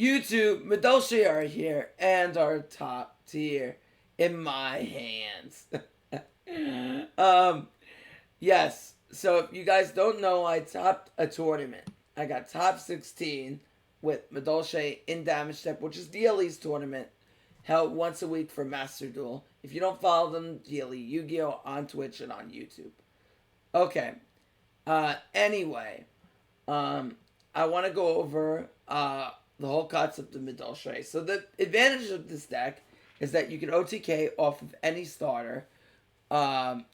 YouTube, Madolche are here, and our top tier in my hands. um, yes, so if you guys don't know, I topped a tournament. I got top 16 with Madolche in Damage Step, which is DLE's tournament, held once a week for Master Duel. If you don't follow them, DLE Yu-Gi-Oh! On Twitch and on YouTube. Okay, anyway, I want to go over the whole concept of Madolche. So the advantage of this deck is that you can OTK off of any starter in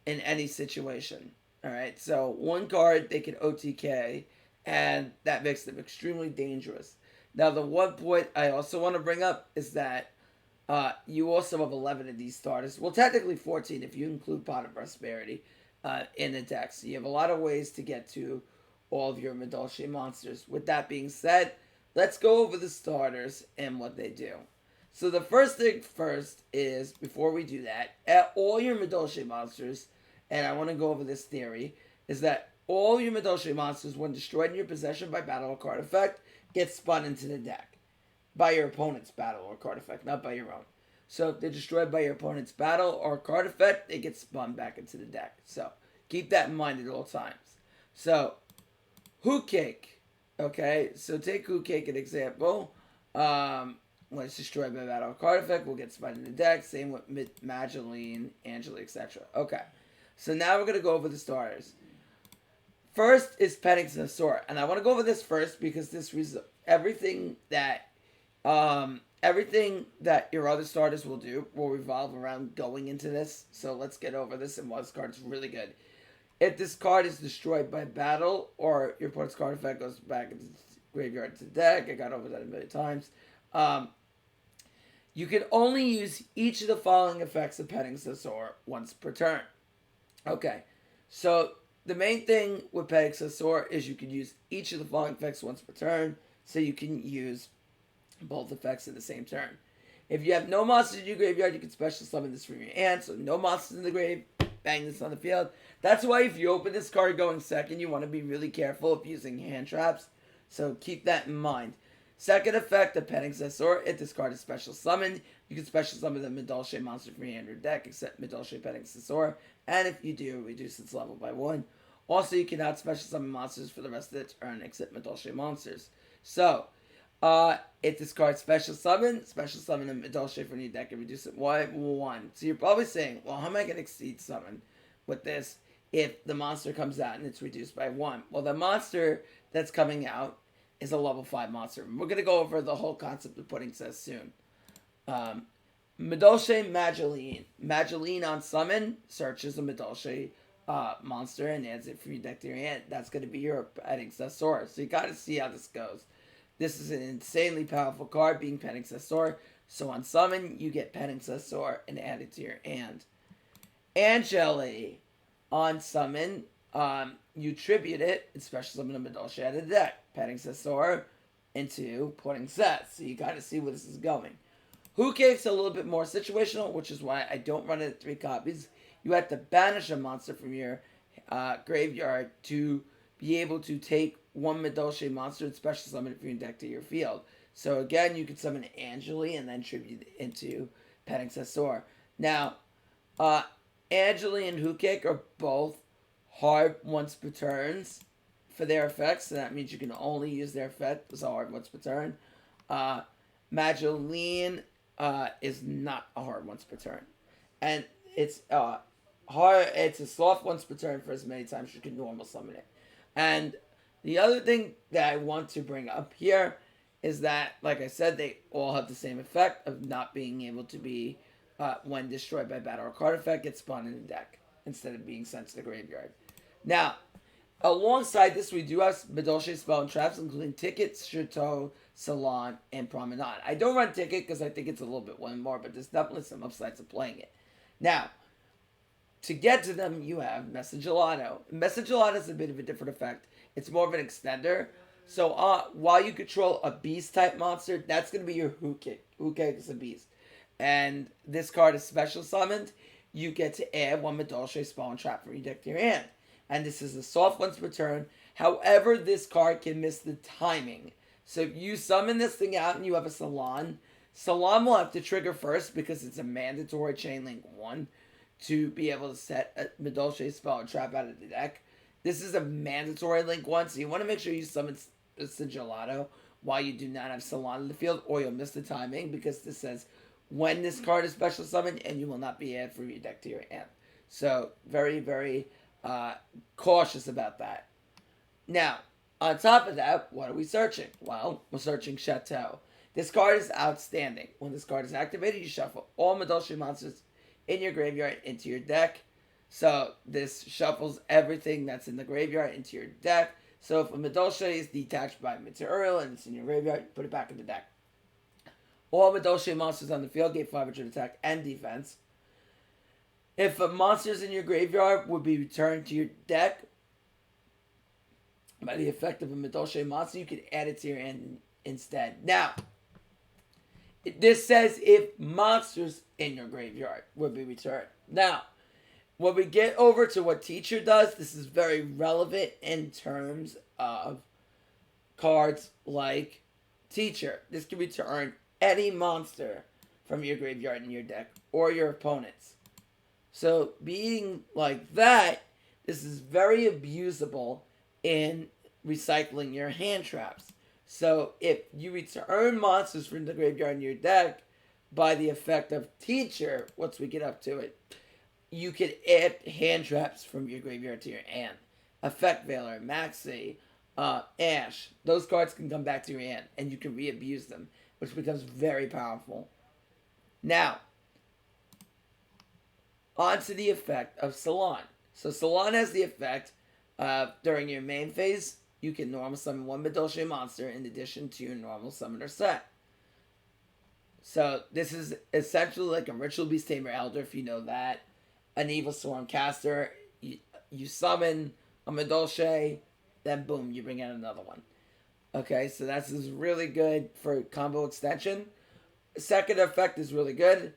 any situation. Alright, so one card they can OTK, and that makes them extremely dangerous. Now, the one point I also want to bring up is that you also have 11 of these starters. Well, technically 14 if you include Pot of Prosperity in the deck. So you have a lot of ways to get to all of your Madolche monsters. With that being said, let's go over the starters and what they do. So the first thing first is, before we do that, at all your Madolche monsters, and I want to go over this theory, is that all your Madolche monsters, when destroyed in your possession by battle or card effect, get spun into the deck. By your opponent's battle or card effect, not by your own. So if they're destroyed by your opponent's battle or card effect, they get spun back into the deck. So keep that in mind at all times. So, Hoot Cake. Okay, so take Hoot Cake an example. When it's destroyed by battle or card effect, we'll get spun in the deck. Same with Madolche, Angela, etc. Okay, so now we're going to go over the starters. First is Penix Asura, and I want to go over this first because this everything that your other starters will do will revolve around going into this. So let's get over this, and why this card's really good. If this card is destroyed by battle or your opponent's card effect goes back into the graveyard to the deck, I got over that a million times. You can only use each of the following effects of Penix Asura once per turn. Okay, so the main thing with Penix Asura is you can use each of the following effects once per turn, so you can use both effects in the same turn. If you have no monsters in your graveyard, you can special summon this from your hand. So no monsters in the grave, bang this on the field. That's why if you open this card going second, you want to be really careful of using hand traps. So keep that in mind. Second effect of Penix Asura, if this card is special summoned, you can special summon the Madolche monster from your hand or deck, except Madolche Penix Asura. And if you do, reduce its level by 1. Also, you cannot special summon monsters for the rest of the turn, except Madolche monsters. So, if this card special summon a Madolche from your deck and reduce it by 1. So you're probably saying, well, how am I going to exceed summon with this if the monster comes out and it's reduced by 1? Well, the monster that's coming out is a level 5 monster. We're going to go over the whole concept of putting this soon. Madolche Madolche. Madolche on summon searches a Madolche monster and adds it from your deck to your hand. That's going to be your Penix Asura. So you got to see how this goes. This is an insanely powerful card, being Penix Asura. So on summon, you get Penix Asura and add it to your hand. Angela on summon, you tribute it and special summon a Madolche out of the deck. Penix Asura into putting sets. So you got to see where this is going. Hoot Cake's a little bit more situational, which is why I don't run it at 3 copies. You have to banish a monster from your graveyard to be able to take one Madolche monster and special summon it from your deck to your field. So again, you can summon Angela and then tribute it into Penix Asura. Now, Angela and Hoot Cake are both hard once per turns for their effects, so that means you can only use their effect as a hard once per turn. Madolche is not a hard once per turn, and it's hard. It's a soft once per turn for as many times you can normal summon it. And the other thing that I want to bring up here is that, like I said, they all have the same effect of not being able to be, when destroyed by battle or card effect, get spawned in the deck instead of being sent to the graveyard. Now, alongside this, we do have Madolche spell and traps, including Ticket, Chateau, Salon, and Promenade. I don't run Ticket because I think it's a little bit one more, but there's definitely some upsides of playing it. Now, to get to them, you have Message Gelato. Message Gelato is a bit of a different effect. It's more of an extender. So while you control a beast-type monster, that's going to be your Hoot Cake. Hoot Cake is a beast. And this card is special summoned. You get to add one Madolche spell and trap from your deck to your hand. And this is a soft once per turn. However, this card can miss the timing. So if you summon this thing out and you have a Salon, Salon will have to trigger first because it's a mandatory chain link 1 to be able to set a Madolche spell or trap out of the deck. This is a mandatory link 1, so you want to make sure you summon Sigillato while you do not have Salon in the field, or you'll miss the timing because this says when this card is special summoned and you will not be added from your deck to your hand. So very, very cautious about that. Now, on top of that, what are we searching? Well, we're searching Chateau. This card is outstanding. When this card is activated, you shuffle all Madolche monsters in your graveyard into your deck. So this shuffles everything that's in the graveyard into your deck. So if a Madolche is detached by Meteorology and it's in your graveyard, you put it back in the deck. All Madolche monsters on the field gain 500 attack and defense. If a monster is in your graveyard, would be returned to your deck by the effect of a Madolche monster, you can add it to your hand instead. Now, this says if monsters in your graveyard would be returned. Now, when we get over to what Teacher does, this is very relevant in terms of cards like Teacher. This can return any monster from your graveyard in your deck or your opponent's. So being like that, this is very abusable in recycling your hand traps. So if you return monsters from the graveyard in your deck by the effect of Teacher, once we get up to it, you can add hand traps from your graveyard to your hand. Effect Veiler, Maxi, Ash. Those cards can come back to your hand and you can re-abuse them, which becomes very powerful. Now, on to the effect of Salon. So Salon has the effect of, during your main phase, you can normal summon one Madolche monster in addition to your normal summoner set. So this is essentially like a Ritual Beast Tamer Elder, if you know that. An Evil Storm Caster, you summon a Madolche, then boom, you bring out another one. Okay, so that's really good for combo extension. Second effect is really good.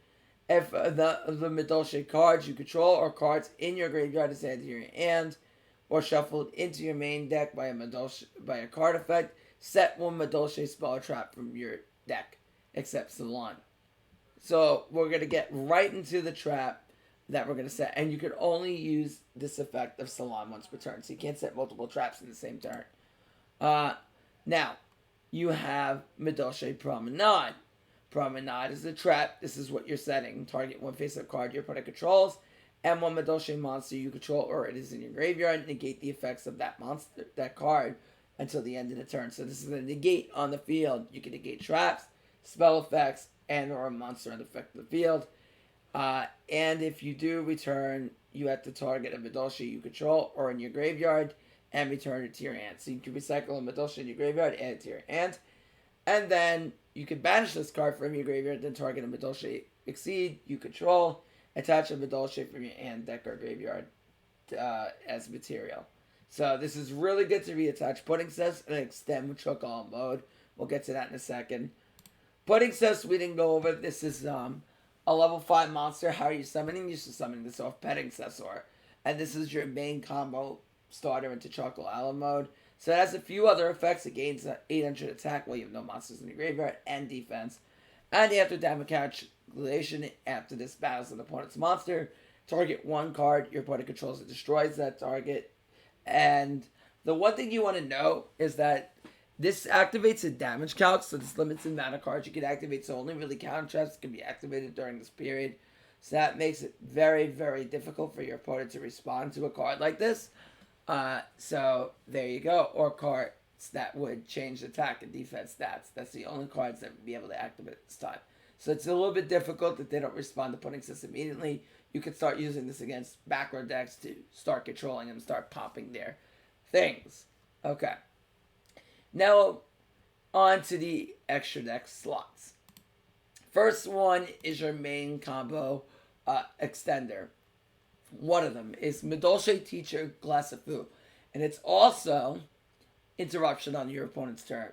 If the Madolche cards you control or cards in your graveyard is added to your hand or shuffled into your main deck by a card effect, set one Madolche spell or trap from your deck, except Salon. So we're going to get right into the trap that we're going to set, and you can only use this effect of Salon once per turn, so you can't set multiple traps in the same turn. Now, you have Madolche Promenade. Promenade is a trap. This is what you're setting. Target one face-up card your opponent controls, and one Madolche monster you control or it is in your graveyard. Negate the effects of that monster, that card, until the end of the turn. So this is a negate on the field. You can negate traps, spell effects, and or a monster on the effect of the field. And if you do return, you have to target a Madolche you control or in your graveyard and return it to your hand. So you can recycle a Madolche in your graveyard, add it to your hand, and then you can banish this card from your graveyard, then target a Madolche Exceed you control, attach a Madolche from your hand, deck, or graveyard as material. So this is really good to reattach Pudding Cess and extend with Choke All mode. We'll get to that in a second. Pudding Cess we didn't go over. This is a level 5 monster. How are you summoning? You're just summoning this off Petting Cessor. And this is your main combo starter into Chocolate Island mode. So it has a few other effects. It gains 800 attack while you have no monsters in your graveyard and defense. And after damage calculation, after this battles an opponent's monster, target one card your opponent controls and destroys that target. And the one thing you want to know is that this activates a damage calc, so this limits the amount of cards you can activate, so only really counter traps can be activated during this period. So that makes it very, very difficult for your opponent to respond to a card like this. So there you go. Or cards that would change attack and defense stats. That's the only cards that would be able to activate at this time. So it's a little bit difficult that they don't respond to Pudding Cess immediately. You could start using this against back row decks to start controlling them, start popping their things. Okay. Now, on to the extra deck slots. First one is your main combo extender. One of them is Madolche Teacher Glass of Food. And it's also interruption on your opponent's turn.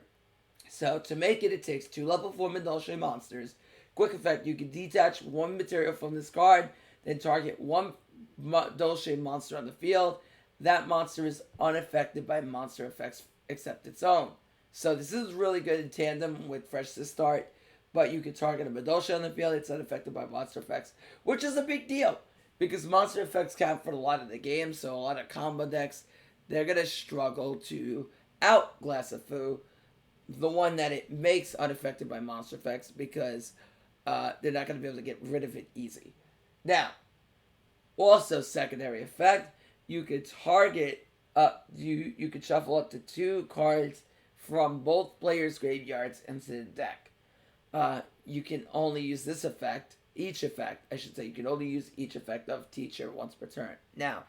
So to make it, it takes 2 level 4 Madolche monsters. Quick effect, you can detach one material from this card, then target one Madolche monster on the field. That monster is unaffected by monster effects except its own. So this is really good in tandem with Fresh to Start. But you can target a Madolche on the field. It's unaffected by monster effects, which is a big deal because monster effects count for a lot of the game. So a lot of combo decks, they're gonna struggle to outglass a Fu, the one that it makes unaffected by monster effects, because they're not gonna be able to get rid of it easy. Now, also secondary effect, you could target you could shuffle up to 2 cards from both players' graveyards into the deck. You can only use this effect, each effect, I should say. You can only use each effect of Teacher once per turn. Now,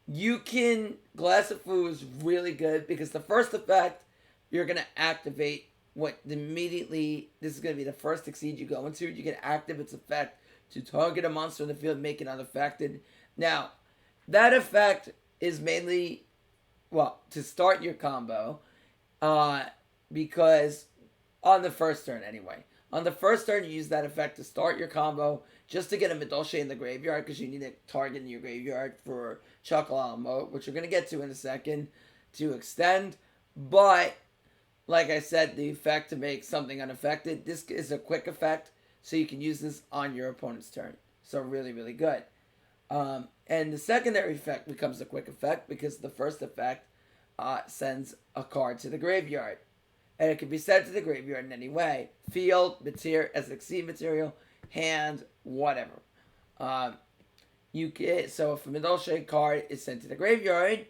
you can, Glass of Fu is really good because the first effect, you're going to activate what immediately, this is going to be the first Exceed you go into. You can activate its effect to target a monster in the field, make it unaffected. Now, that effect is mainly, well, to start your combo, because on the first turn anyway. On the first turn, you use that effect to start your combo just to get a Madolche in the graveyard because you need a target in your graveyard for Chocolate mode, which we're going to get to in a second, to extend. But, like I said, the effect to make something unaffected, this is a quick effect, so you can use this on your opponent's turn. So really, really good. And the secondary effect becomes a quick effect because the first effect sends a card to the graveyard. And it can be sent to the graveyard in any way. Field, material, as Exceed material, hand, whatever. You get, so if a Madolche card is sent to the graveyard,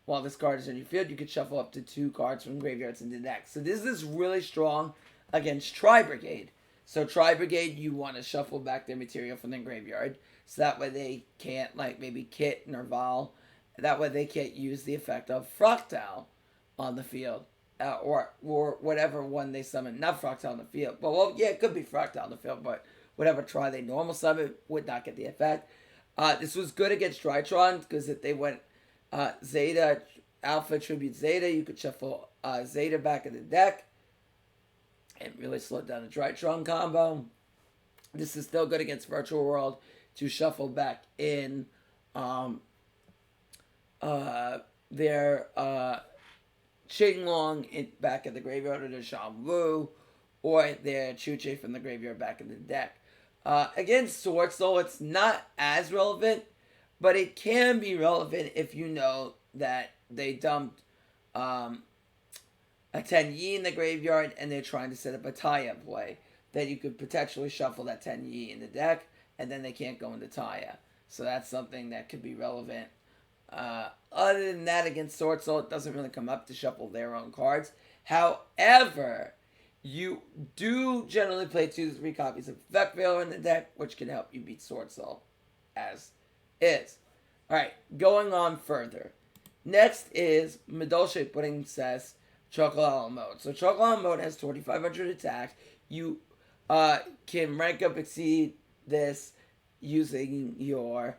while this card is in your field, you can shuffle up to 2 cards from graveyards into the deck. So this is really strong against Tri-Brigade. So Tri-Brigade, you want to shuffle back their material from the graveyard. So that way they can't, like, maybe Kit, Nerval. That way they can't use the effect of Fractal on the field. Or whatever one they summon. Not Fractal on the field. But, well, yeah, it could be Fractal on the field, but whatever Tri they normal summon would not get the effect. This was good against Drytron, because if they went Zeta, Alpha, Tribute Zeta, you could shuffle Zeta back in the deck. It really slowed down the Drytron combo. This is still good against Virtual World to shuffle back in their Qinglong back in the graveyard, or their Shan Wu, or their Chuche from the graveyard back in the deck. Against Sword Soul, it's not as relevant, but it can be relevant if you know that they dumped a Tenyi in the graveyard and they're trying to set up a Taya play. Then you could potentially shuffle that Tenyi in the deck, and then they can't go into Taya. So that's something that could be relevant. Other than that, against Sword Soul, it doesn't really come up to shuffle their own cards. However, you do generally play 2 to 3 copies of Effect Veiler in the deck, which can help you beat Sword Soul as is. Alright, going on further. Next is Madolche Princess Chocolate mode. So Chocolate mode has 2,500 attack. You can rank up Exceed this using your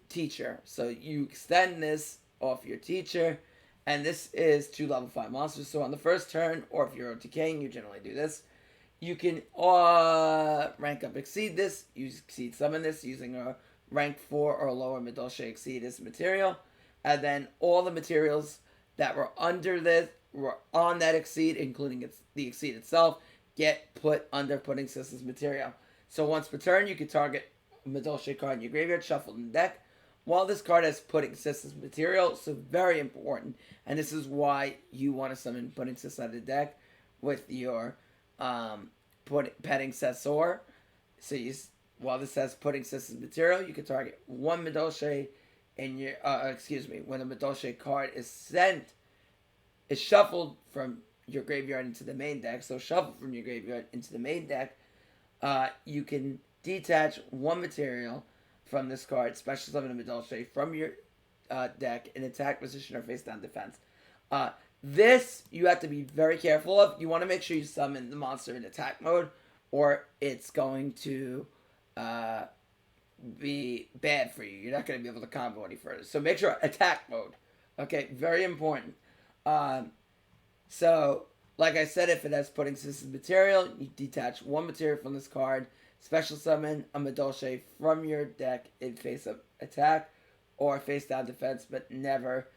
Teacher. So you extend this off your Teacher, and this is 2 level 5 monsters. So on the first turn, or if you're OTKing, you generally do this. You can rank up Exceed this. You Exceed summon this using a rank 4 or lower Madolche Exceed this material. And then all the materials that were under this, were on that Exceed, including the Exceed itself, get put under Pudding Sisters material. So once per turn, you can target a Madolche card in your graveyard, shuffled in the deck. While this card has Pudding Sisters material, so very important. And this is why you want to summon Pudding Sisters out of the deck with your Petting Sessor. So while this has Pudding Sisters material, you can target 1 Madolche in your, when a Madolche card is shuffled from your graveyard into the main deck. So shuffle from your graveyard into the main deck. You can detach 1 material from this card, special summon a Madolche from your deck in attack position or face down defense. This you have to be very careful of. You want to make sure you summon the monster in attack mode, or it's going to be bad for you. You're not going to be able to combo any further. So make sure attack mode. Okay, very important. So, like I said, if it has Pudding Sisters material, you detach 1 material from this card, special summon a Madolche from your deck in face up attack or face down defense, but never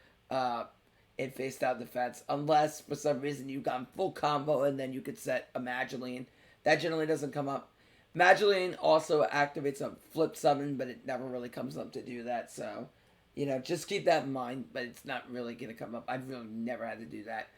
in face down defense, unless for some reason you got full combo and then you could set a Madolche. That generally doesn't come up. Madolche also activates a flip summon, but it never really comes up to do that. So, just keep that in mind. But it's not really going to come up. I've really never had to do that.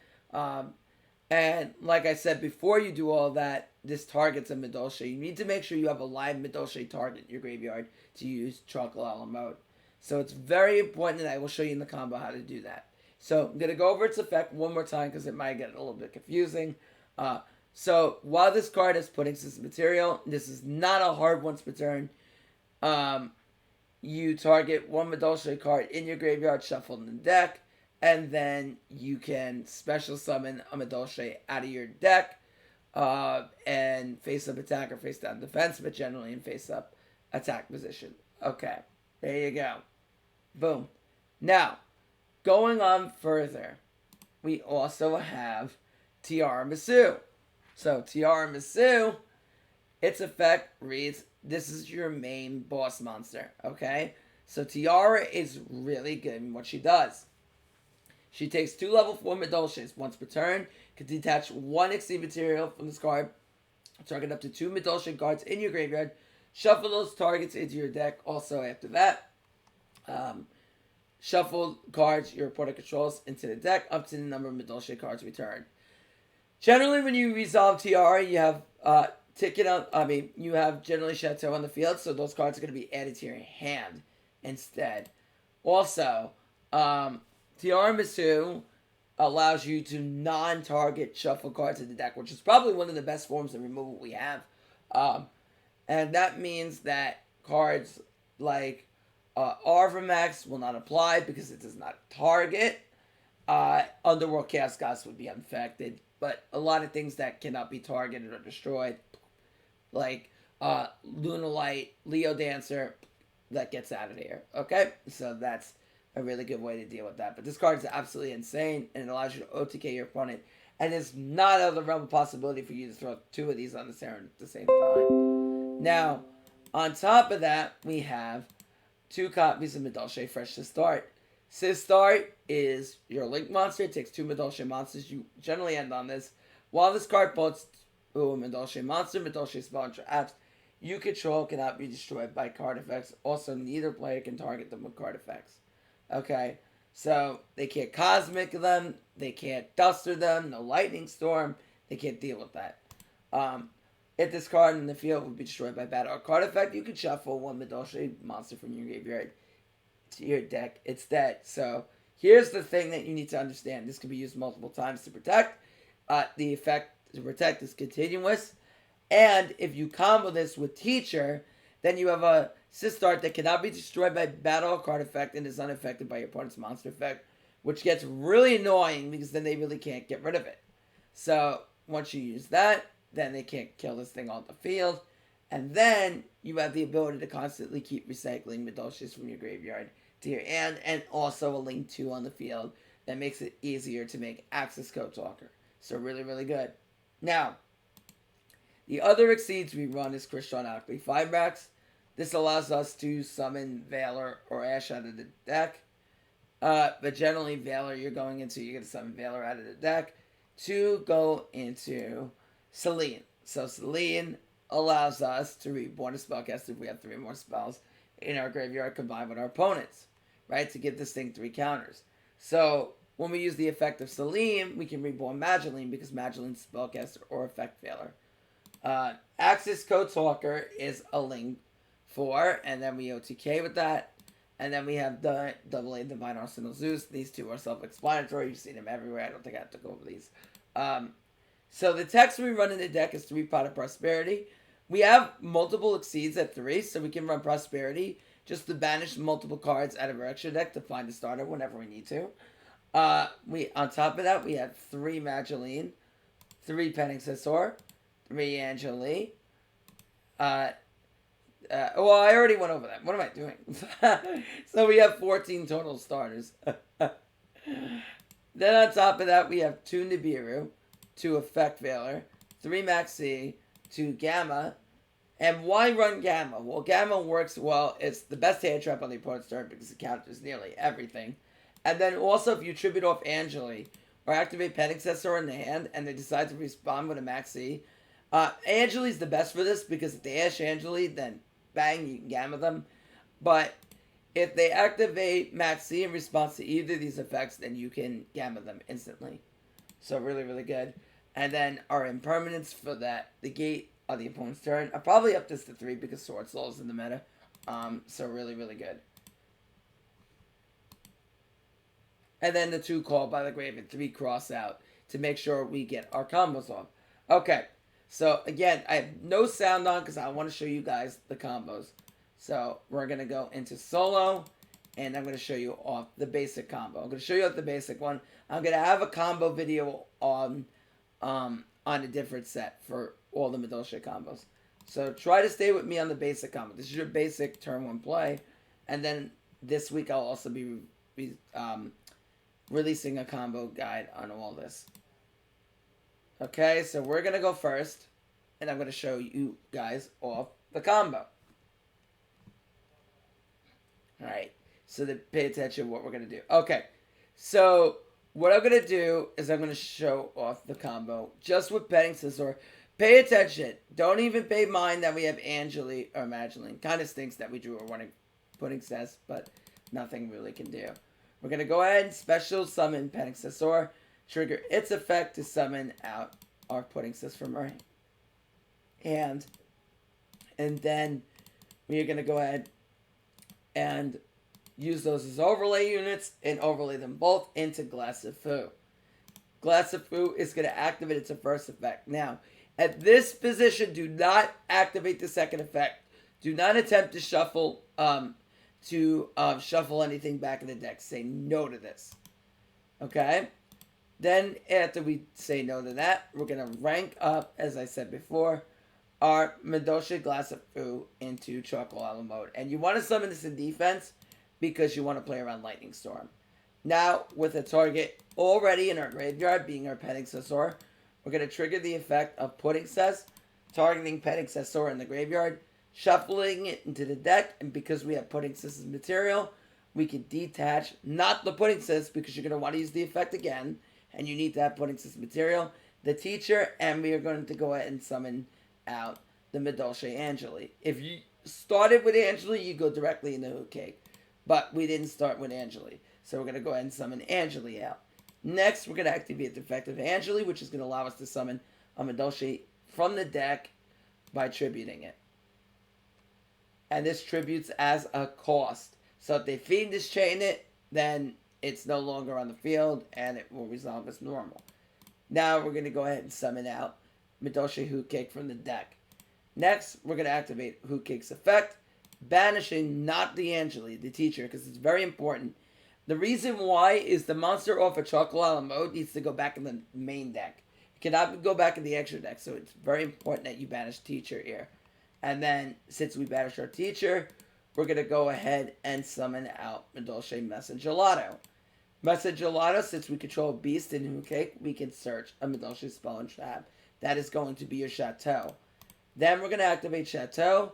And like I said, before you do all that, this targets a Madolche. You need to make sure you have a live Madolche target in your graveyard to use Chocolala mode. So it's very important, and I will show you in the combo how to do that. So I'm going to go over its effect one more time because it might get a little bit confusing. So while this card is putting system material, this is not a hard once per turn. You target one Madolche card in your graveyard, shuffled in the deck, and then you can special summon a Madolche out of your deck and face up attack or face down defense, but generally in face up attack position. Okay, there you go. Boom. Now, going on further, we also have Tiaramasu. So Tiaramasu, its effect reads, this is your main boss monster, okay? So Tiara is really good in what she does. She takes 2 level 4 Madolches once per turn, can detach 1 exceed material from this card, target up to 2 Madolche cards in your graveyard, shuffle those targets into your deck. Also after that, shuffle cards your opponent controls into the deck up to the number of Madolche cards returned. Generally, when you resolve Tiara, you have you have generally Chateau on the field, so those cards are going to be added to your hand instead. Also, Tiaramasu allows you to non-target shuffle cards in the deck, which is probably one of the best forms of removal we have. And that means that cards like Arvamax will not apply because it does not target. Underworld Chaos Gods would be unaffected, but a lot of things that cannot be targeted or destroyed, like Lunalight, Leo Dancer, that gets out of here. Okay? So that's a really good way to deal with that. But this card is absolutely insane, and it allows you to OTK your opponent. And it's not out of the realm of possibility for you to throw 2 of these on the turn at the same time. Now, on top of that, we have 2 copies of Madolche Fresh to Start. Sistart is your link monster. It takes 2 Madolche monsters. You generally end on this. While this card puts a Madolche monster, Madolche spell, and traps you control cannot be destroyed by card effects. Also, neither player can target them with card effects. Okay, so they can't Cosmic them, they can't Duster them, no Lightning Storm, they can't deal with that. If this card in the field would be destroyed by battle or card effect, you can shuffle 1 Madolche monster from your graveyard to your deck instead. So here's the thing that you need to understand. This can be used multiple times to protect. The effect to protect is continuous. And if you combo this with Teacher, then you have a Sistart that cannot be destroyed by battle or card effect and is unaffected by your opponent's monster effect, which gets really annoying because then they really can't get rid of it. So once you use that, then they can't kill this thing on the field. And then you have the ability to constantly keep recycling Madolches from your graveyard to your hand, and also a link 2 on the field that makes it easier to make Access Code Talker. So really, really good. Now, the other Exceeds we run is Christian Ackley 5-Max. This allows us to summon Valor or Ash out of the deck. But generally, Valor you're going to summon Valor out of the deck to go into Selene. So Selene allows us to reborn a spellcaster if we have 3 more spells in our graveyard combined with our opponents, right? To give this thing 3 counters. So when we use the effect of Selene, we can reborn Madolche because Madolene's spellcaster or effect Valor. Access Code Talker is a link 4, and then we OTK with that. And then we have the AA Divine Arsenal Zeus. These 2 are self-explanatory. You've seen them everywhere. I don't think I have to go over these. So the text we run in the deck is 3 Pot of Prosperity. We have multiple Exceeds at 3, so we can run Prosperity just to banish multiple cards out of our extra deck to find a starter whenever we need to. On top of that, we have 3 Madolche, 3 Penixessor, 3 Angeli. Well, I already went over that. What am I doing? So we have 14 total starters. Then on top of that, we have 2 Nibiru, 2 Effect Valor, 3 Maxi, 2 Gamma. And why run Gamma? Well, Gamma works well. It's the best hand trap on the opponent's turn because it counters nearly everything. And then also, if you tribute off Angeli or activate Pet Accessor in the hand and they decide to respond with a Maxi, Angeli's the best for this because if they Ash Angeli, then bang, you can Gamma them. But if they activate Maxi in response to either of these effects, then you can Gamma them instantly. So really, really good. And then our impermanents for that, the gate on the opponent's turn. I'll probably up this to 3 because Sword Soul is in the meta. So really, really good. And then the 2 call by the grave and 3 cross out to make sure we get our combos off. Okay, so again, I have no sound on because I want to show you guys the combos. So we're going to go into solo, and I'm going to show you off the basic combo. I'm going to show you off the basic one. I'm going to have a combo video on a different set for all the Madolche combos. So try to stay with me on the basic combo. This is your basic turn 1 play. And then this week I'll also be releasing a combo guide on all this. Okay, so we're going to go first. And I'm going to show you guys off the combo. Alright, so pay attention to what we're going to do. Okay, so what I'm going to do is I'm going to show off the combo just with Petting Scissor. Pay attention. Don't even pay mind that we have Angeli or Madeline. Kind of stinks that we drew a running Pudding Cess, but nothing really can do. We're going to go ahead and special summon Petting Scissor. Trigger its effect to summon out our Pudding Cess from our hand. And then we are going to go ahead and use those as overlay units and overlay them both into Glass of Fu. Glass of Fu is going to activate its first effect. Now, at this position, do not activate the second effect. Do not attempt to shuffle shuffle anything back in the deck. Say no to this. Okay? Then, after we say no to that, we're going to rank up, as I said before, our Madolche Glass of Fu into Charcoal Isle mode. And you want to summon this in defense because you want to play around Lightning Storm. Now, with a target already in our graveyard, being our Petting Scissor, we're going to trigger the effect of Pudding Cess, targeting Petting Scissor in the graveyard, shuffling it into the deck, and because we have Pudding Cess's material, we can detach, not the Pudding Cess, because you're going to want to use the effect again, and you need to have Pudding Cess material, the teacher, and we are going to go ahead and summon out the Madolche Angeli. If you started with Angeli, you go directly into Hoot Cake. But we didn't start with Angeli. So we're going to go ahead and summon Angeli out. Next, we're going to activate the effect of Angeli, which is going to allow us to summon a Madolche from the deck by tributing it. And this tributes as a cost. So if they Fiendish Chain it, then it's no longer on the field and it will resolve as normal. Now we're going to go ahead and summon out Madolche Hoot Cake from the deck. Next, we're going to activate Hoot Cake's effect, banishing not the Angeli, the teacher, because it's very important. The reason why is the monster off of Charcoal Isle mode needs to go back in the main deck. It cannot go back in the extra deck, so it's very important that you banish teacher here. And then, since we banish our teacher, we're going to go ahead and summon out Madolche Messengelato. Messengelato, since we control Beast and Hoot Cake, we can search a Madolche spell and trap. That is going to be your Chateau. Then we're going to activate Chateau,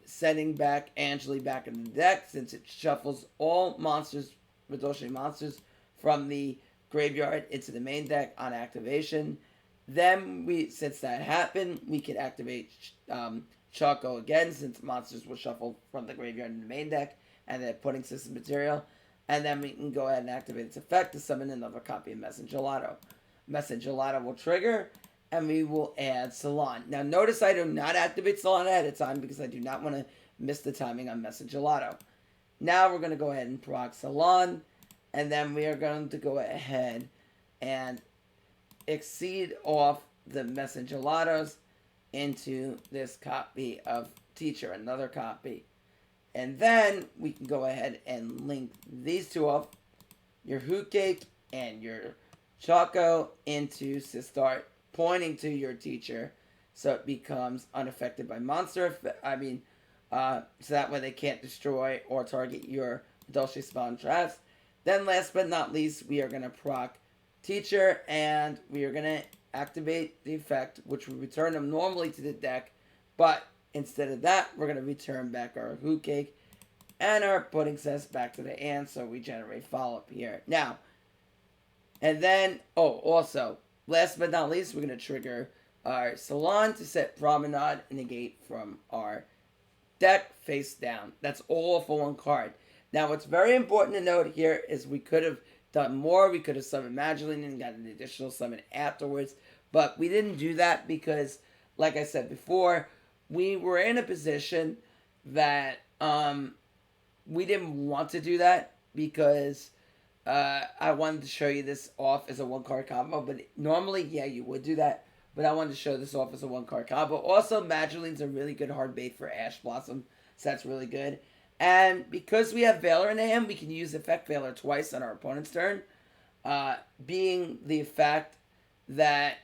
sending back Angeli back in the deck since it shuffles all monsters, Madolche monsters, from the graveyard into the main deck on activation. Then, since that happened, we can activate Choco again since monsters will shuffle from the graveyard in the main deck and then Pudding System material. And then we can go ahead and activate its effect to summon another copy of Messengelato. Messengelato will trigger, and we will add Salon. Now, notice I do not activate Salon ahead of time because I do not want to miss the timing on Messengelato. Now, we're going to go ahead and proc Salon, and then we are going to go ahead and exceed off the Messengelatos into this copy of Teacher, another copy. And then we can go ahead and link these two up, your Hoot Cake and your Choco, into to start pointing to your teacher so it becomes unaffected by monster. So that way they can't destroy or target your Madolche spawn traps. Then last but not least, we are going to proc teacher and we are going to activate the effect, which will return them normally to the deck, but instead of that, we're going to return back our Hoot Cake And our pudding says back to the and, so we generate follow-up here. Now, and then, also, last but not least, we're going to trigger our salon to set promenade and negate from our deck face down. That's all for one card. Now, what's very important to note here is we could have done more. We could have summoned Madolche and got an additional summon afterwards. But we didn't do that because, like I said before, we were in a position that we didn't want to do that because I wanted to show you this off as a one-card combo. But normally, yeah, you would do that. But I wanted to show this off as a one-card combo. Also, Madolche's a really good hard bait for Ash Blossom, so that's really good. And because we have Veiler in the hand, we can use Effect Veiler twice on our opponent's turn. Being the effect that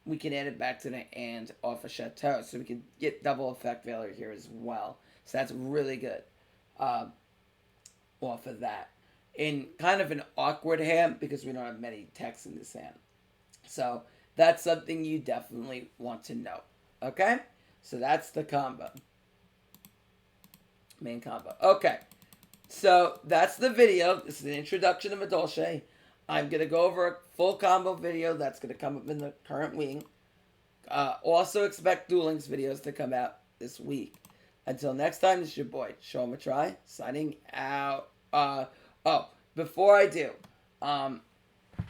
we can add it back to the hand off of Chateau. So we can get double Effect Veiler here as well. So that's really good off of that. In kind of an awkward hand because we don't have many texts in this hand. So that's something you definitely want to know. Okay? So that's the combo. Main combo. Okay. So that's the video. This is an introduction to Madolche. I'm going to go over a full combo video that's going to come up in the current week. Also expect Duel Links videos to come out this week. Until next time, this is your boy, Sean Matrai, signing out. Before I do,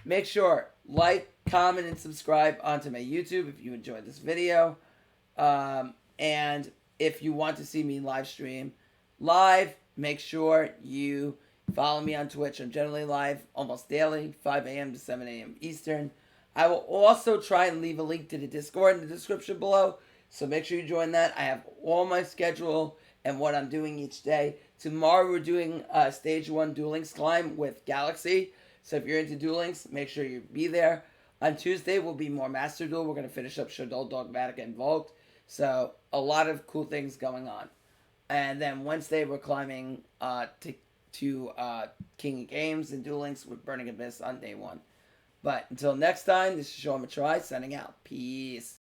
make sure, like, comment, and subscribe onto my YouTube if you enjoyed this video. And if you want to see me live stream live, make sure you follow me on Twitch. I'm generally live almost daily, 5 a.m. to 7 a.m. Eastern. I will also try and leave a link to the Discord in the description below, so make sure you join that. I have all my schedule and what I'm doing each day. Tomorrow we're doing Stage 1 Duel Links climb with Galaxy, so if you're into Duel Links, make sure you be there. On Tuesday will be more Master Duel. We're going to finish up Shadol, Dogmatic, and Volked. So a lot of cool things going on. And then Wednesday we're climbing to King of Games and Duel Links with Burning Abyss on day 1. But until next time, this is Sean Matrai signing out. Peace.